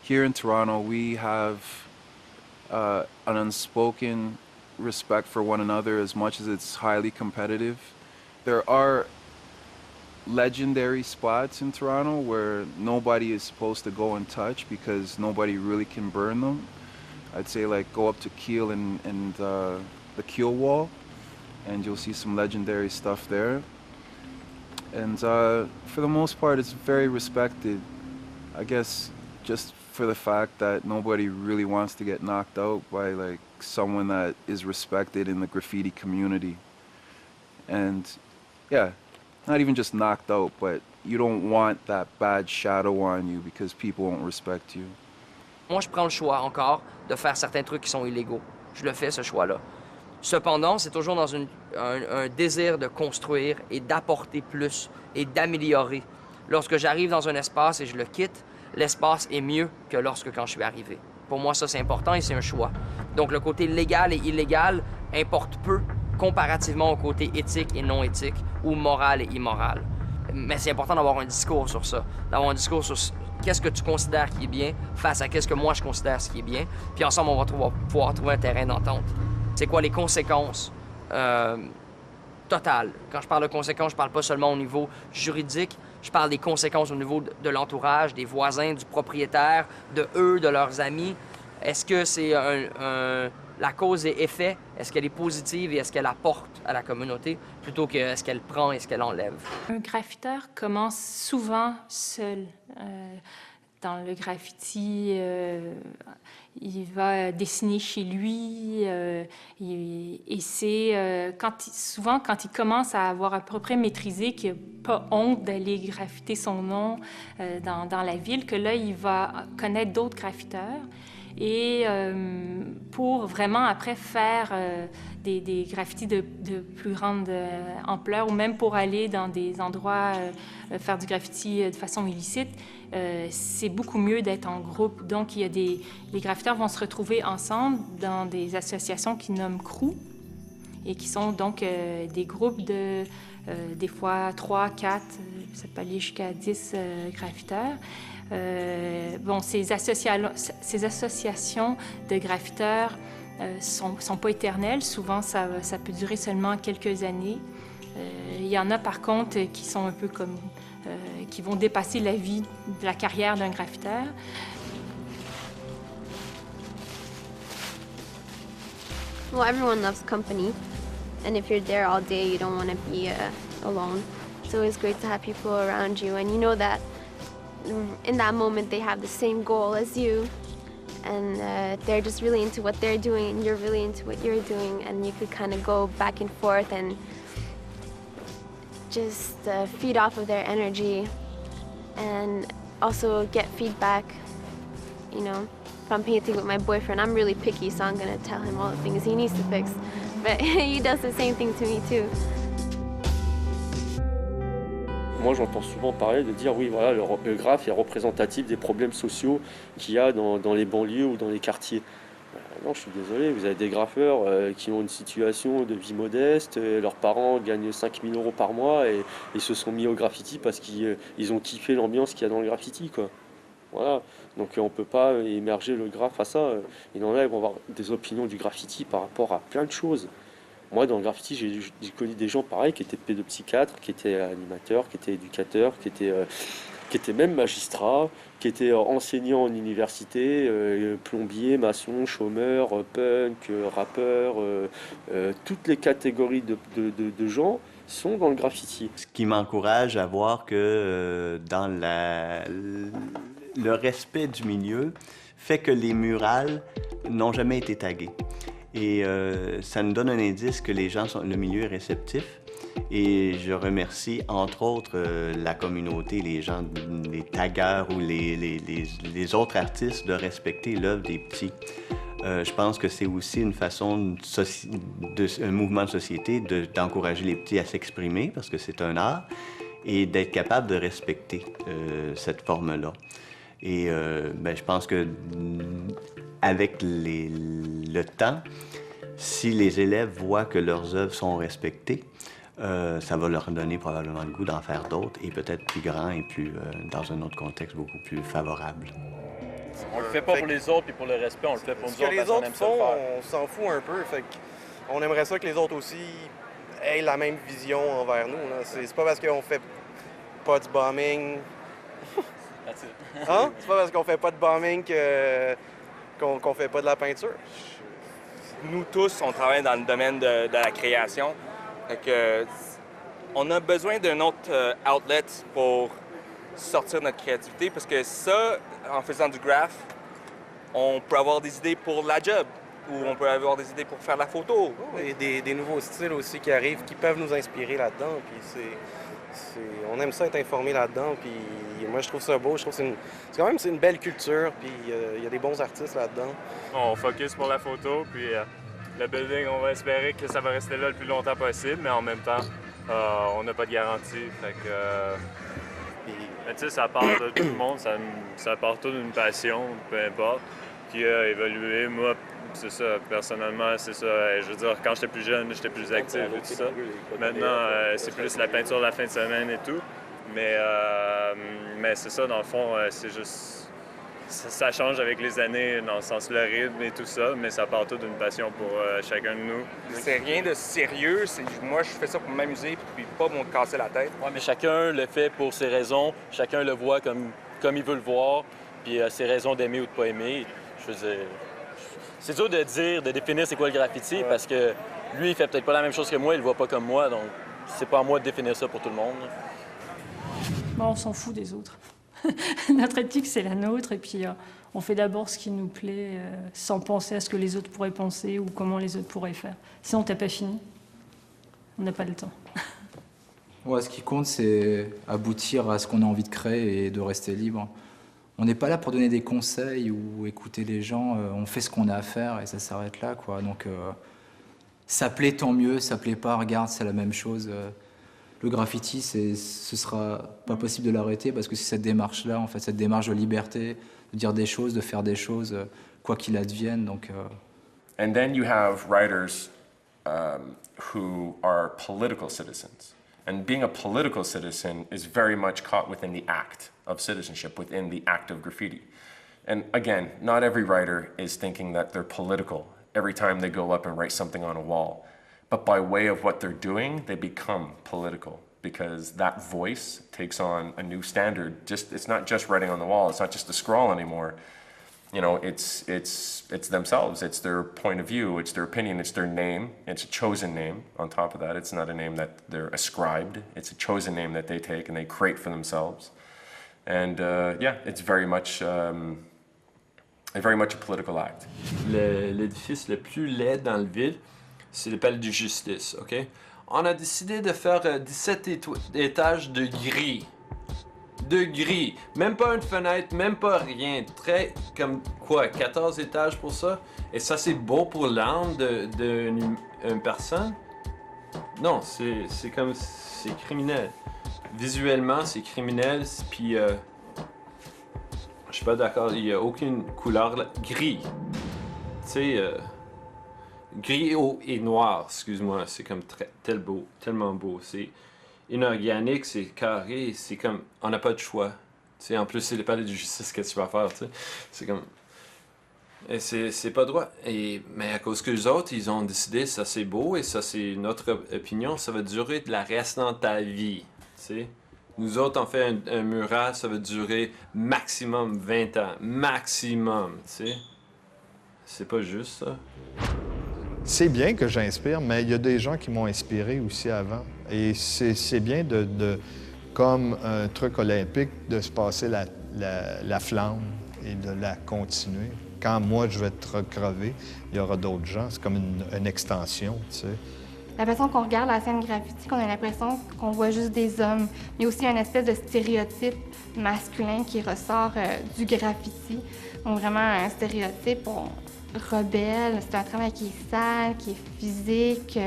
here in Toronto, we have an unspoken respect for one another as much as it's highly competitive. There are legendary spots in Toronto where nobody is supposed to go and touch because nobody really can burn them. I'd say like go up to Keele and the Keele Wall, and you'll see some legendary stuff there. And for the most part, it's very respected. I guess just for the fact that nobody really wants to get knocked out by like someone that is respected in the graffiti community. And yeah, not even just knocked out, but you don't want that bad shadow on you because people won't respect you. Moi, je prends le choix encore de faire certains trucs qui sont illégaux. Je le fais, ce choix-là. Cependant, c'est toujours dans un désir de construire et d'apporter plus et d'améliorer. Lorsque j'arrive dans un espace et je le quitte, l'espace est mieux que quand je suis arrivé. Pour moi, ça, c'est important et c'est un choix. Donc, le côté légal et illégal importe peu comparativement au côté éthique et non éthique ou moral et immoral. Mais c'est important d'avoir un discours sur ça, d'avoir un discours sur qu'est-ce que tu considères qui est bien face à qu'est-ce que moi je considère ce qui est bien. Puis ensemble, on va pouvoir trouver un terrain d'entente. C'est quoi les conséquences totales? Quand je parle de conséquences, je parle pas seulement au niveau juridique, je parle des conséquences au niveau de l'entourage, des voisins, du propriétaire, de eux, de leurs amis. Est-ce que c'est la cause et effet? Est-ce qu'elle est positive et est-ce qu'elle apporte à la communauté plutôt que est-ce qu'elle prend et ce qu'elle enlève? Un graffiteur commence souvent seul. Dans le graffiti, il va dessiner chez lui et c'est souvent quand il commence à avoir à peu près maîtrisé qu'il n'a pas honte d'aller graffiter son nom dans la ville, que là, il va connaître d'autres graffiteurs et pour vraiment après faire des graffitis de plus grande ampleur ou même pour aller dans des endroits faire du graffiti de façon illicite, c'est beaucoup mieux d'être en groupe. Donc, les graffiteurs vont se retrouver ensemble dans des associations qui nomment crew et qui sont donc des groupes de des fois 3, 4, ça peut aller jusqu'à 10 graffiteurs. Ces associations de graffiteurs sont pas éternelles. Souvent, ça peut durer seulement quelques années. Il y en a, par contre, qui sont un peu comme... qui vont dépasser la carrière d'un graffiteur. Well, everyone loves company. And if you're there all day, you don't want to be alone. It's always great to have people around you. And you know that in that moment, they have the same goal as you. And they're just really into what they're doing, and you're really into what you're doing. And you could kind of go back and forth and just feed off of their energy and also get feedback. You know, if I'm painting with my boyfriend, I'm really picky, so I'm gonna tell him all the things he needs to fix. But he does the same thing to me too. Moi, j'entends souvent parler de dire, oui, voilà, le graphe est représentatif des problèmes sociaux qu'il y a dans les banlieues ou dans les quartiers. Non, je suis désolé, vous avez des graffeurs qui ont une situation de vie modeste, leurs parents gagnent 5 000 € par mois et ils se sont mis au graffiti parce qu'ils ont kiffé l'ambiance qu'il y a dans le graffiti, quoi. Voilà, donc on ne peut pas émerger le graphe à ça. Il y en a qui vont avoir des opinions du graffiti par rapport à plein de choses. Moi, dans le graffiti, j'ai connu des gens pareils qui étaient pédopsychiatres, qui étaient animateurs, qui étaient éducateurs, qui étaient même magistrats, qui étaient enseignants en université, plombiers, maçons, chômeurs, punk, rappeurs, toutes les catégories de gens sont dans le graffiti. Ce qui m'encourage à voir que dans le respect du milieu fait que les murales n'ont jamais été taguées. Et ça nous donne un indice que le milieu est réceptif. Et je remercie, entre autres, la communauté, les gens, les taggeurs ou les autres artistes de respecter l'œuvre des petits. Je pense que c'est aussi une façon, un mouvement de société d'encourager les petits à s'exprimer, parce que c'est un art, et d'être capable de respecter cette forme-là. Et je pense que avec le temps, si les élèves voient que leurs œuvres sont respectées, ça va leur donner probablement le goût d'en faire d'autres et peut-être plus grands et plus dans un autre contexte beaucoup plus favorable. On le fait pas pour les autres puis pour le respect, on le fait pour nous Ce que autres les parce qu'on autres aime ça le font, faire. on s'en fout un peu. Fait on aimerait ça que les autres aussi aient la même vision envers nous. Là. C'est pas parce qu'on fait pas du bombing. That's it. Hein? C'est pas parce qu'on fait pas de bombing qu'on fait pas de la peinture. Nous tous, on travaille dans le domaine de la création. Fait que, on a besoin d'un autre outlet pour sortir notre créativité parce que ça, en faisant du graph, on peut avoir des idées pour la job ou on peut avoir des idées pour faire la photo. Et des nouveaux styles aussi qui arrivent, qui peuvent nous inspirer là-dedans. Puis on aime ça être informé là-dedans. Puis moi, je trouve ça beau. Je trouve que c'est une belle culture. Puis il y a des bons artistes là-dedans. On focus pour la photo, puis le building, on va espérer que ça va rester là le plus longtemps possible, mais en même temps, on n'a pas de garantie. Fait que, mais tu sais, ça part de tout le monde, ça part tout d'une passion, peu importe, qui a évolué. Moi, c'est ça, personnellement, c'est ça. Je veux dire, quand j'étais plus jeune, j'étais plus actif et tout ça. Maintenant, c'est plus la peinture la fin de semaine et tout. Mais c'est ça, dans le fond, c'est juste... Ça change avec les années, dans le sens le rythme et tout ça, mais ça part tout d'une passion pour chacun de nous. C'est rien de sérieux. Moi, je fais ça pour m'amuser puis pas me casser la tête. Ouais, mais chacun le fait pour ses raisons. Chacun le voit comme il veut le voir. Puis ses raisons d'aimer ou de pas aimer. Je veux dire, c'est dur de définir c'est quoi le graffiti parce que lui, il fait peut-être pas la même chose que moi, il le voit pas comme moi. Donc, c'est pas à moi de définir ça pour tout le monde. Bon, on s'en fout des autres. Notre éthique, c'est la nôtre, et puis on fait d'abord ce qui nous plaît, sans penser à ce que les autres pourraient penser ou comment les autres pourraient faire. Sinon, t'as pas fini. On n'a pas le temps. Ouais, ce qui compte, c'est aboutir à ce qu'on a envie de créer et de rester libre. On n'est pas là pour donner des conseils ou écouter les gens. On fait ce qu'on a à faire et ça s'arrête là, quoi. Donc, ça plaît, tant mieux. Ça plaît pas, regarde, c'est la même chose. Le graffiti, ce sera pas possible de l'arrêter parce que c'est cette démarche-là, en fait, cette démarche de liberté, de dire des choses, de faire des choses, quoi qu'il advienne. Donc, And then you have writers who are political citizens. And being a political citizen is very much caught within the act of citizenship, within the act of graffiti. And again, not every writer is thinking that they're political every time they go up and write something on a wall. But by way of what they're doing, they become political because that voice takes on a new standard. It's not just writing on the wall. It's not just a scrawl anymore. You know, it's themselves. It's their point of view. It's their opinion. It's their name. It's a chosen name. On top of that, it's not a name that they're ascribed. It's a chosen name that they take and they create for themselves. And yeah, it's very much a political act. L'édifice le plus laid dans le ville, c'est le palais de justice, OK? On a décidé de faire 17 étages de gris. De gris. Même pas une fenêtre, même pas rien. Très, comme quoi, 14 étages pour ça? Et ça, c'est beau pour l'âme d'une personne? Non, c'est comme... c'est criminel. Visuellement, c'est criminel, puis... je suis pas d'accord, il y a aucune couleur là. Gris. Tu sais... gris et noir, excuse-moi, c'est comme tellement beau. C'est inorganique, c'est carré, c'est comme, on n'a pas de choix. T'sais, en plus, c'est le palais de justice que tu vas faire, t'sais. C'est comme, et c'est pas droit. Mais à cause que les autres, ils ont décidé, ça c'est beau et ça c'est notre opinion, ça va durer de la reste dans ta vie, t'sais. Nous autres, on fait un mural, ça va durer maximum 20 ans, maximum, t'sais. C'est pas juste ça. C'est bien que j'inspire, mais il y a des gens qui m'ont inspiré aussi avant. Et c'est bien comme un truc olympique, de se passer la flamme et de la continuer. Quand moi, je vais être crevé, il y aura d'autres gens. C'est comme une extension, tu sais. La façon qu'on regarde la scène graffiti, qu'on a l'impression qu'on voit juste des hommes. Mais aussi une espèce de stéréotype masculin qui ressort du graffiti. Donc vraiment un stéréotype... rebelle, c'est un travail qui est sale, qui est physique.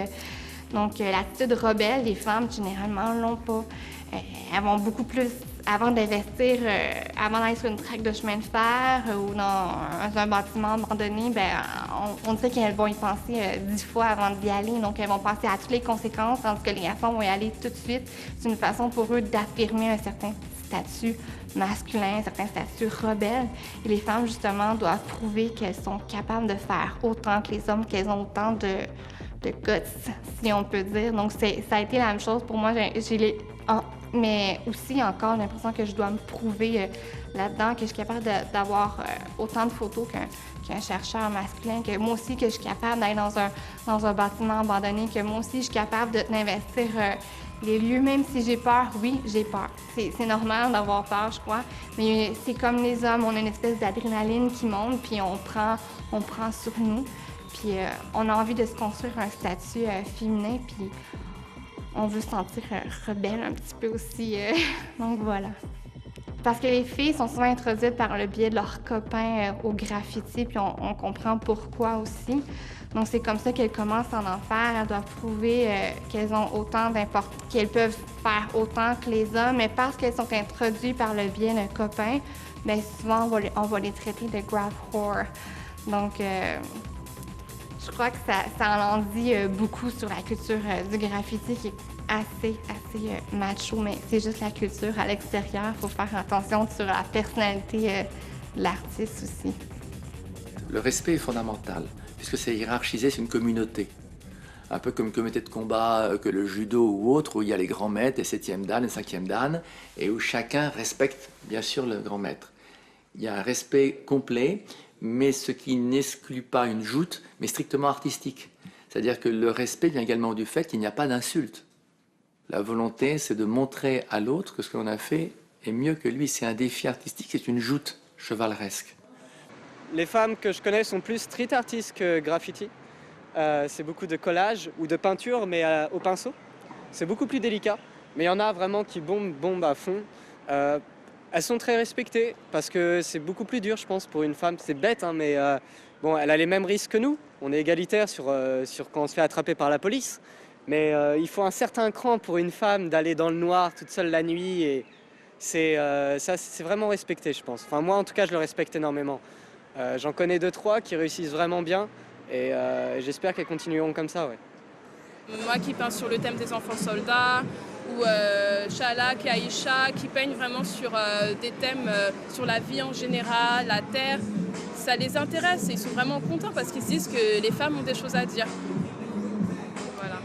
Donc, l'attitude rebelle, les femmes, généralement, l'ont pas. Elles vont beaucoup plus, avant d'investir, avant d'aller sur une traque de chemin de fer ou dans un bâtiment à un moment donné, bien, on sait qu'elles vont y penser 10 fois avant d'y aller. Donc, elles vont penser à toutes les conséquences, tandis que les enfants vont y aller tout de suite. C'est une façon pour eux d'affirmer un certain statuts masculins, certains statuts rebelles. Et les femmes, justement, doivent prouver qu'elles sont capables de faire autant que les hommes, qu'elles ont autant de guts, si on peut dire. Donc, ça a été la même chose pour moi. Mais aussi, encore, j'ai l'impression que je dois me prouver là-dedans, que je suis capable d'avoir autant de photos qu'un chercheur masculin, que moi aussi, que je suis capable d'aller dans un bâtiment abandonné, que moi aussi, je suis capable d'investir les lieux, même si j'ai peur. Oui, j'ai peur. C'est normal d'avoir peur, je crois. Mais c'est comme les hommes, on a une espèce d'adrénaline qui monte, puis on prend sur nous. Puis on a envie de se construire un statut féminin, puis on veut se sentir rebelle un petit peu aussi. Donc voilà. Parce que les filles sont souvent introduites par le biais de leurs copains au graffiti, puis on comprend pourquoi aussi. Donc c'est comme ça qu'elles commencent à en faire. Elles doivent prouver qu'elles ont autant d'importance, qu'elles peuvent faire autant que les hommes, mais parce qu'elles sont introduites par le biais d'un copain, bien souvent on va les traiter de graph whore. Donc je crois que ça en dit beaucoup sur la culture du graffiti qui est assez macho, mais c'est juste la culture à l'extérieur. Il faut faire attention sur la personnalité de l'artiste aussi. Le respect est fondamental, puisque c'est hiérarchisé, c'est une communauté. Un peu comme une communauté de combat que le judo ou autre, où il y a les grands maîtres, les 7e dan, les 5e dan, et où chacun respecte bien sûr le grand maître. Il y a un respect complet, mais ce qui n'exclut pas une joute, mais strictement artistique. C'est-à-dire que le respect vient également du fait qu'il n'y a pas d'insulte. La volonté, c'est de montrer à l'autre que ce que l'on a fait est mieux que lui. C'est un défi artistique, c'est une joute chevaleresque. Les femmes que je connais sont plus street artistes que graffiti. C'est beaucoup de collage ou de peinture, mais au pinceau. C'est beaucoup plus délicat. Mais il y en a vraiment qui bombent à fond. Elles sont très respectées parce que c'est beaucoup plus dur, je pense, pour une femme. C'est bête, hein, mais bon, elle a les mêmes risques que nous. On est égalitaires sur quand on se fait attraper par la police. Mais il faut un certain cran pour une femme d'aller dans le noir toute seule la nuit. Et ça, c'est vraiment respecté, je pense. Enfin, moi, en tout cas, je le respecte énormément. J'en connais 2-3 qui réussissent vraiment bien. Et j'espère qu'elles continueront comme ça, ouais. Moi qui peins sur le thème des enfants soldats, ou Chalak et Aïcha qui peignent vraiment sur des thèmes sur la vie en général, la terre, ça les intéresse et ils sont vraiment contents parce qu'ils se disent que les femmes ont des choses à dire. Voilà.